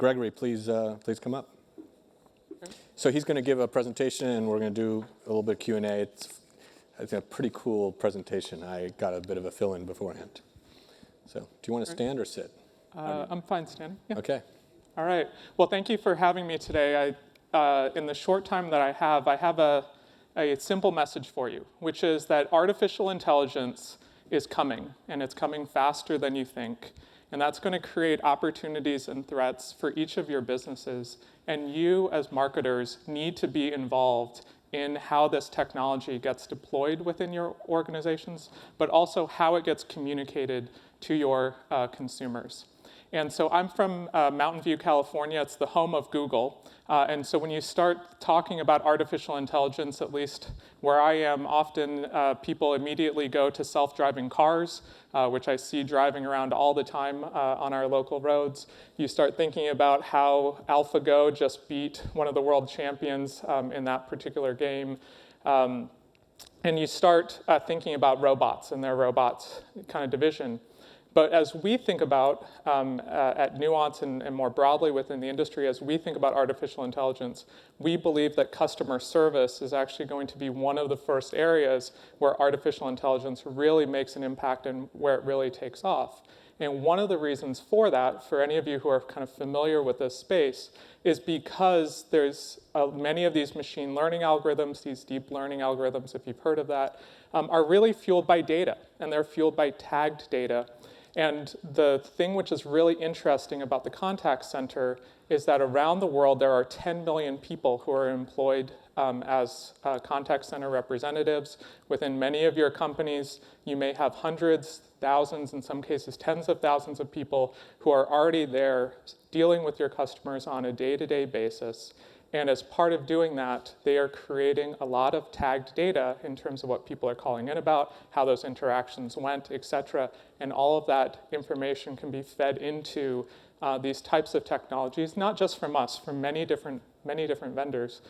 Gregory, please come up. So he's going to give a presentation, and we're going to do a little bit of Q&A. It's a pretty cool presentation. I got a bit of a fill-in beforehand. So do you want to stand or sit? I'm fine standing. Yeah. Okay. All right. Well, thank you for having me today. In the short time that I have a simple message for you, which is that artificial intelligence is coming, and it's coming faster than you think. And that's going to create opportunities and threats for each of your businesses. And you, as marketers, need to be involved in how this technology gets deployed within your organizations, but also how it gets communicated to your consumers. And so I'm from Mountain View, California. It's the home of Google. And so when you start talking about artificial intelligence, at least where I am, often people immediately go to self-driving cars, which I see driving around all the time on our local roads. You start thinking about how AlphaGo just beat one of the world champions in that particular game. And you start thinking about robots and their robots kind of division. But as we think about, at Nuance and more broadly within the industry, as we think about artificial intelligence, we believe that customer service is actually going to be one of the first areas where artificial intelligence really makes an impact and where it really takes off. And one of the reasons for that, for any of you who are kind of familiar with this space, is because there's many of these machine learning algorithms, these deep learning algorithms, if you've heard of that, are really fueled by data, and they're fueled by tagged data. And the thing which is really interesting about the contact center is that around the world there are 10 million people who are employed as contact center representatives. Within many of your companies, you may have hundreds, thousands, in some cases tens of thousands of people who are already there dealing with your customers on a day-to-day basis. And as part of doing that, they are creating a lot of tagged data in terms of what people are calling in about, how those interactions went, et cetera. And all of that information can be fed into these types of technologies, not just from us, from many different vendors,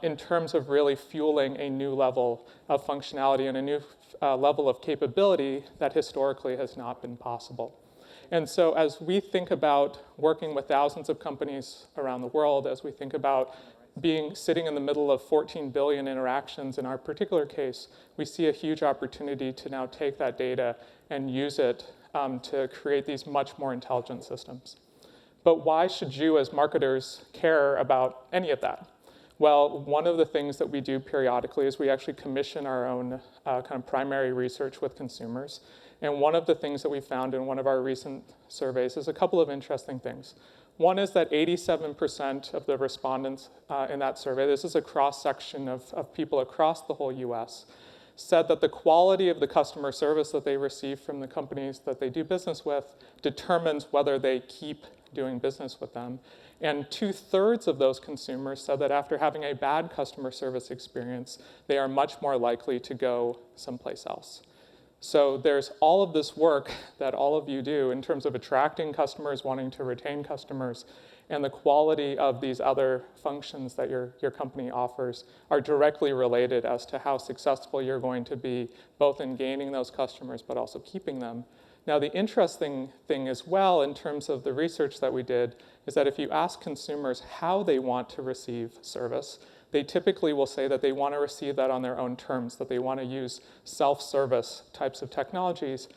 in terms of really fueling a new level of functionality and a new level of capability that historically has not been possible. And so as we think about working with thousands of companies around the world, as we think about sitting in the middle of 14 billion interactions in our particular case, we see a huge opportunity to now take that data and use it to create these much more intelligent systems. But why should you as marketers care about any of that? Well, one of the things that we do periodically is we actually commission our own kind of primary research with consumers. And one of the things that we found in one of our recent surveys is a couple of interesting things. One is that 87% of the respondents in that survey, this is a cross-section of people across the whole US, said that the quality of the customer service that they receive from the companies that they do business with determines whether they keep doing business with them. And 2/3 of those consumers said that after having a bad customer service experience, they are much more likely to go someplace else. So there's all of this work that all of you do in terms of attracting customers, wanting to retain customers, and the quality of these other functions that your company offers are directly related as to how successful you're going to be, both in gaining those customers, but also keeping them. Now, the interesting thing as well in terms of the research that we did is that if you ask consumers how they want to receive service, they typically will say that they want to receive that on their own terms, that they want to use self-service types of technologies.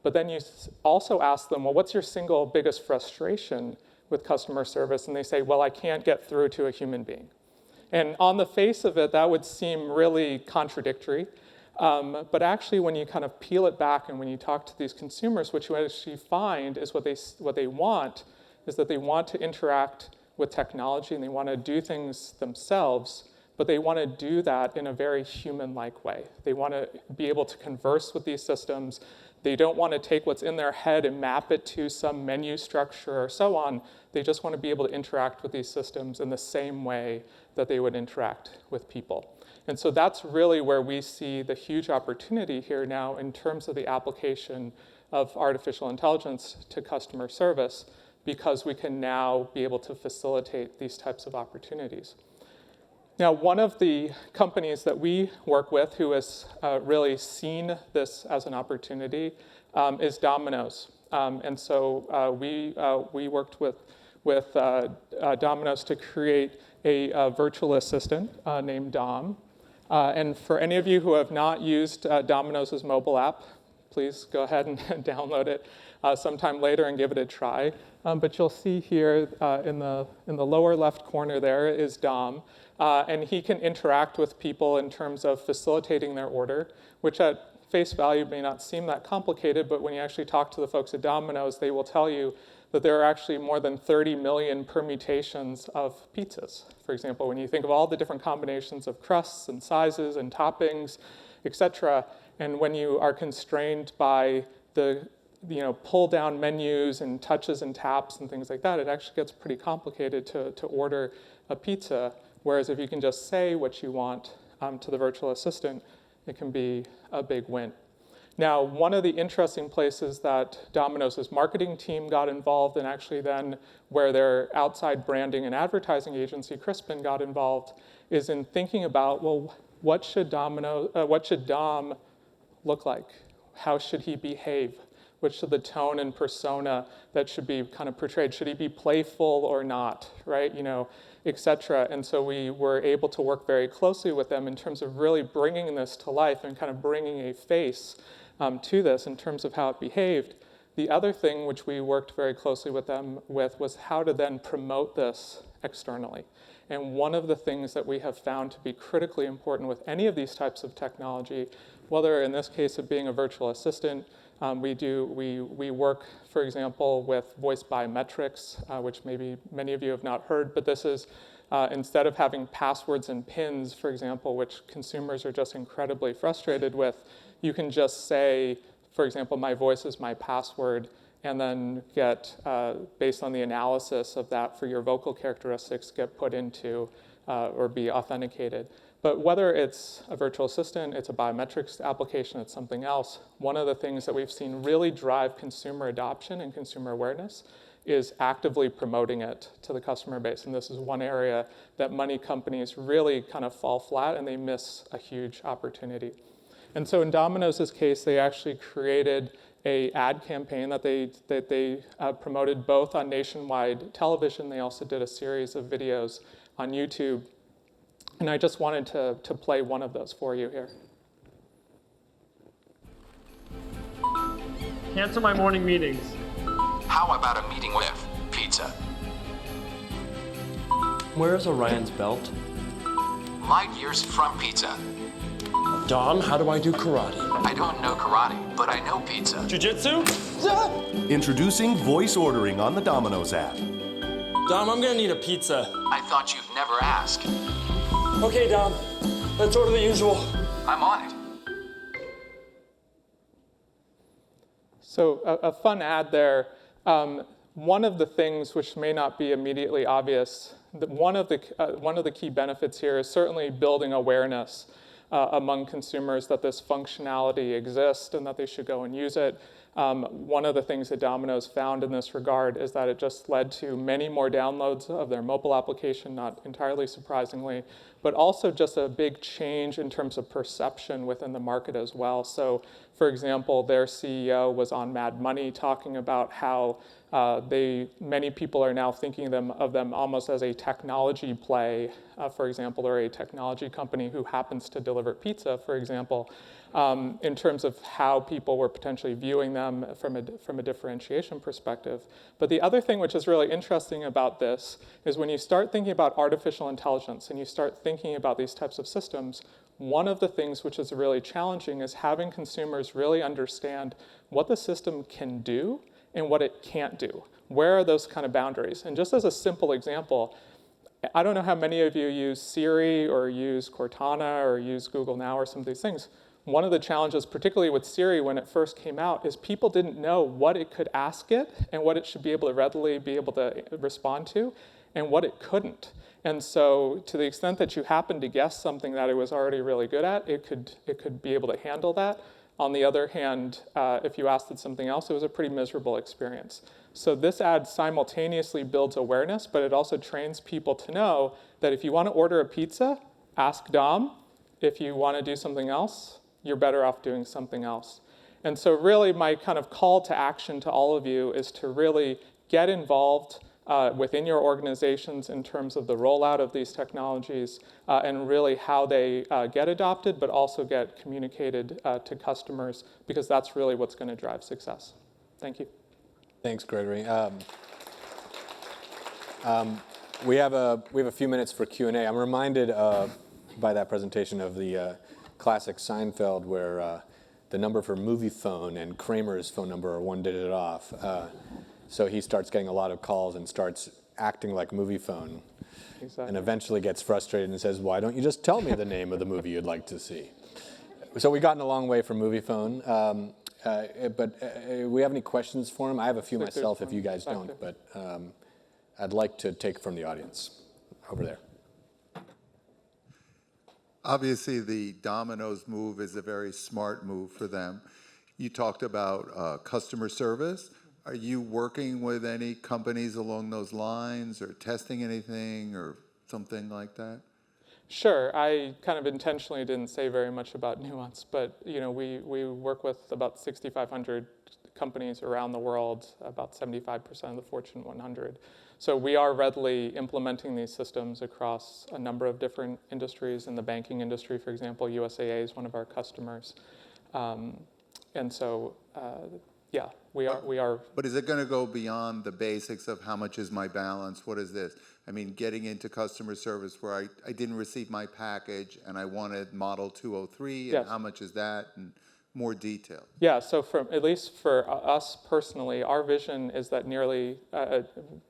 But then you also ask them, well, what's your single biggest frustration with customer service? And they say, well, I can't get through to a human being. And on the face of it, that would seem really contradictory. But actually, when you kind of peel it back and when you talk to these consumers, what you actually find is what they want is that they want to interact with technology and they want to do things themselves, but they want to do that in a very human-like way. They want to be able to converse with these systems. They don't want to take what's in their head and map it to some menu structure or so on. They just want to be able to interact with these systems in the same way that they would interact with people. And so that's really where we see the huge opportunity here now in terms of the application of artificial intelligence to customer service, because we can now be able to facilitate these types of opportunities. Now, one of the companies that we work with who has really seen this as an opportunity is Dominos. And so we worked with with Dominos to create a virtual assistant named Dom. And for any of you who have not used Dominos' mobile app, please go ahead and download it sometime later and give it a try. But you'll see here in the lower left corner there is Dom. And he can interact with people in terms of facilitating their order, which at face value may not seem that complicated, but when you actually talk to the folks at Domino's, they will tell you that there are actually more than 30 million permutations of pizzas. For example, when you think of all the different combinations of crusts and sizes and toppings, etc., and when you are constrained by the pull down menus and touches and taps and things like that, it actually gets pretty complicated to order a pizza. Whereas if you can just say what you want to the virtual assistant, it can be a big win. Now, one of the interesting places that Domino's marketing team got involved, and actually then where their outside branding and advertising agency, Crispin, got involved, is in thinking about, well, what should Dom look like? How should he behave? What should the tone and persona that should be kind of portrayed? Should he be playful or not, right? Et cetera. And so we were able to work very closely with them in terms of really bringing this to life and kind of bringing a face to this in terms of how it behaved. The other thing which we worked very closely with them with was how to then promote this externally. And one of the things that we have found to be critically important with any of these types of technology, whether in this case of being a virtual assistant, we work, for example, with voice biometrics, which maybe many of you have not heard, but this is instead of having passwords and PINs, for example, which consumers are just incredibly frustrated with, you can just say, for example, my voice is my password, and then get, based on the analysis of that for your vocal characteristics, get put into or be authenticated. But whether it's a virtual assistant, it's a biometrics application, it's something else, one of the things that we've seen really drive consumer adoption and consumer awareness is actively promoting it to the customer base. And this is one area that many companies really kind of fall flat and they miss a huge opportunity. And so in Domino's case, they actually created an ad campaign that they promoted both on nationwide television. They also did a series of videos on YouTube. And I just wanted to play one of those for you here. Cancel my morning meetings. How about a meeting with pizza? Where's Orion's belt? Light years from pizza. Dom, how do I do karate? I don't know karate, but I know pizza. Jiu-jitsu? Introducing voice ordering on the Domino's app. Dom, I'm gonna need a pizza. I thought you'd never ask. Okay, Dom, let's order the usual. I'm on it. So a fun ad there. One of the things which may not be immediately obvious, one of the key benefits here is certainly building awareness among consumers that this functionality exists and that they should go and use it. One of the things that Domino's found in this regard is that it just led to many more downloads of their mobile application, not entirely surprisingly, but also just a big change in terms of perception within the market as well. So, for example, their CEO was on Mad Money talking about how many people are now thinking of them almost as a technology play, for example, or a technology company who happens to deliver pizza, for example, in terms of how people were potentially viewing them from a differentiation perspective. But the other thing which is really interesting about this is when you start thinking about artificial intelligence and you start thinking about these types of systems, one of the things which is really challenging is having consumers really understand what the system can do and what it can't do. Where are those kind of boundaries? And just as a simple example, I don't know how many of you use Siri or use Cortana or use Google Now or some of these things. One of the challenges, particularly with Siri when it first came out, is people didn't know what it could ask it and what it should be able to readily be able to respond to and what it couldn't. And so to the extent that you happen to guess something that it was already really good at, it could be able to handle that. On the other hand, if you asked it something else, it was a pretty miserable experience. So this ad simultaneously builds awareness, but it also trains people to know that if you want to order a pizza, ask Dom. If you want to do something else, you're better off doing something else. And so really my kind of call to action to all of you is to really get involved, within your organizations in terms of the rollout of these technologies and really how they get adopted, but also get communicated to customers, because that's really what's going to drive success. Thank you. Thanks, Gregory. We have a few minutes for Q&A. I'm reminded by that presentation of the classic Seinfeld where the number for movie phone and Kramer's phone number are one digit off. So he starts getting a lot of calls and starts acting like movie phone. Exactly. And eventually gets frustrated and says, why don't you just tell me the name of the movie you'd like to see? So we've gotten a long way from movie phone. But we have any questions for him? I have a few myself if you guys don't, but I'd like to take from the audience over there. Obviously, the Domino's move is a very smart move for them. You talked about customer service. Are you working with any companies along those lines or testing anything or something like that? Sure. I kind of intentionally didn't say very much about Nuance, but we work with about 6,500 companies around the world, about 75% of the Fortune 100. So we are readily implementing these systems across a number of different industries. In the banking industry, for example, USAA is one of our customers. And so, yeah, we are. But is it going to go beyond the basics of how much is my balance? What is this? I mean, getting into customer service where I didn't receive my package and I wanted model 203, and yes. How much is that? And more detail. Yeah, so at least for us personally, our vision is that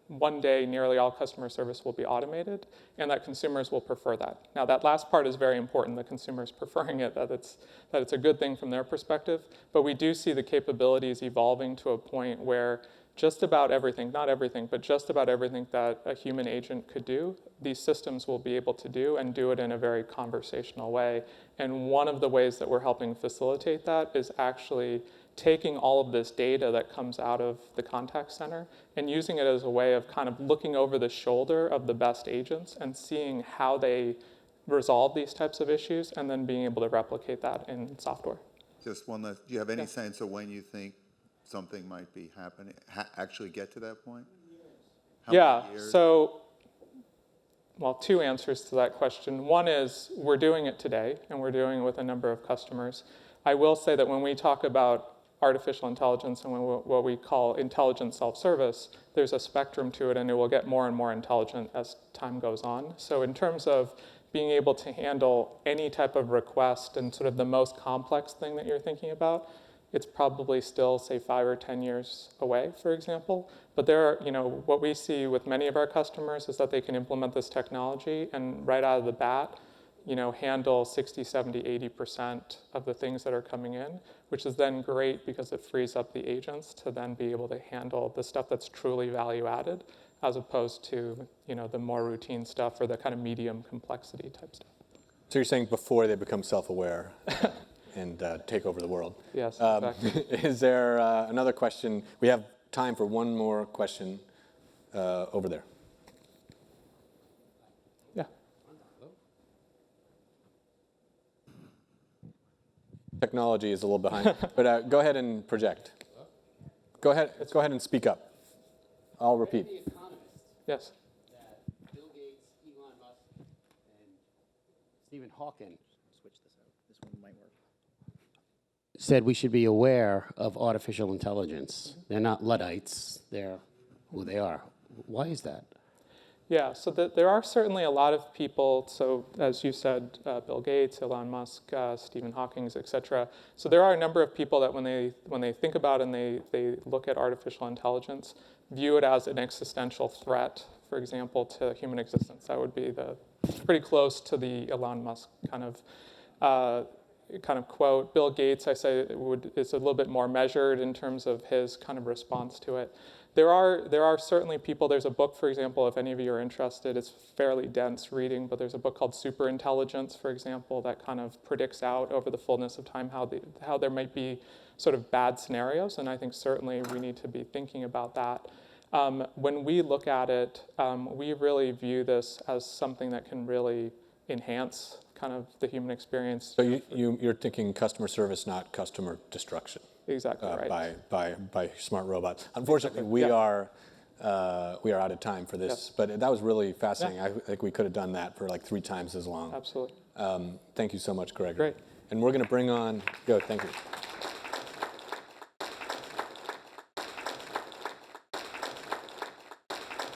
one day nearly all customer service will be automated, and that consumers will prefer that. Now, that last part is very important, the consumers preferring it, that it's a good thing from their perspective, but we do see the capabilities evolving to a point where just about everything, not everything, but just about everything that a human agent could do, these systems will be able to do, and do it in a very conversational way. And one of the ways that we're helping facilitate that is actually taking all of this data that comes out of the contact center and using it as a way of kind of looking over the shoulder of the best agents and seeing how they resolve these types of issues, and then being able to replicate that in software. Just one last, do you have any sense of when you think something might be happening, actually get to that point? How many years? So, well, two answers to that question. One is we're doing it today, and we're doing it with a number of customers. I will say that when we talk about artificial intelligence and what we call intelligent self-service, there's a spectrum to it, and it will get more and more intelligent as time goes on. So in terms of being able to handle any type of request and sort of the most complex thing that you're thinking about, it's probably still, say, 5 or 10 years away, for example. But there are, what we see with many of our customers is that they can implement this technology and right out of the bat, handle 60, 70, 80% of the things that are coming in, which is then great because it frees up the agents to then be able to handle the stuff that's truly value added, as opposed to, the more routine stuff or the kind of medium complexity type stuff. So you're saying before they become self-aware and take over the world. Yes, exactly. Is there another question? We have time for one more question over there. Yeah. Technology is a little behind, but go ahead and project. Go ahead and speak up. I'll repeat. The economist Yes. that Bill Gates, Elon Musk, and Stephen Hawking, switch this out. This one might work. Said we should be aware of artificial intelligence. They're not Luddites. They're who they are. Why is that? Yeah, so there are certainly a lot of people, so as you said, Bill Gates, Elon Musk, Stephen Hawking, et cetera. So there are a number of people that when they think about and they look at artificial intelligence, view it as an existential threat, for example, to human existence. That would be pretty close to the Elon Musk kind of quote. Bill Gates, I say, is a little bit more measured in terms of his kind of response to it. There are certainly people, there's a book, for example, if any of you are interested, it's fairly dense reading, but there's a book called Superintelligence, for example, that kind of predicts out over the fullness of time how there might be sort of bad scenarios, and I think certainly we need to be thinking about that. When we look at it, we really view this as something that can really enhance kind of the human experience. So you're thinking customer service, not customer destruction. Exactly right. By smart robots. Unfortunately, we are we are out of time for this. Yes. But that was really fascinating. I think we could have done that for like 3 times as long. Absolutely. Thank you so much, Greg. Great. And we're going to bring on, thank you.